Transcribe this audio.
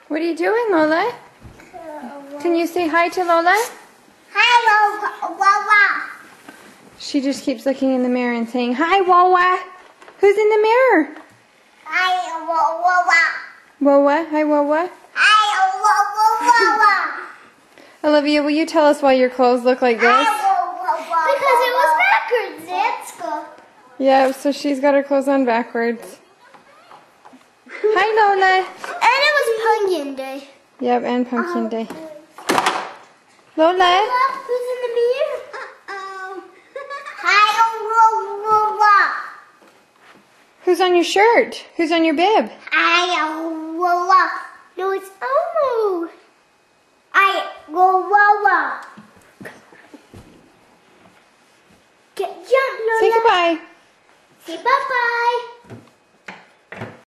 What are you doing, Lola? Can you say hi to Lola? Hi, Wawa. She just keeps looking in the mirror and saying, hi, Wawa. Who's in the mirror? Hi, Wawa. Wawa. Hi, Wawa. Hi, Wawa. Olivia, will you tell us why your clothes look like this? Because it was backwards. Let's go. Yeah, so she's got her clothes on backwards. Hi, Lola. And it was Pumpkin Day. Yep, and Pumpkin Day. Lola. Who's in the mirror? Hi, Wawa. Who's on your shirt? Who's on your bib? Hi, Wawa. No, it's Elmo. Hi, Wawa. Jump, Lola. Say goodbye. Say bye-bye.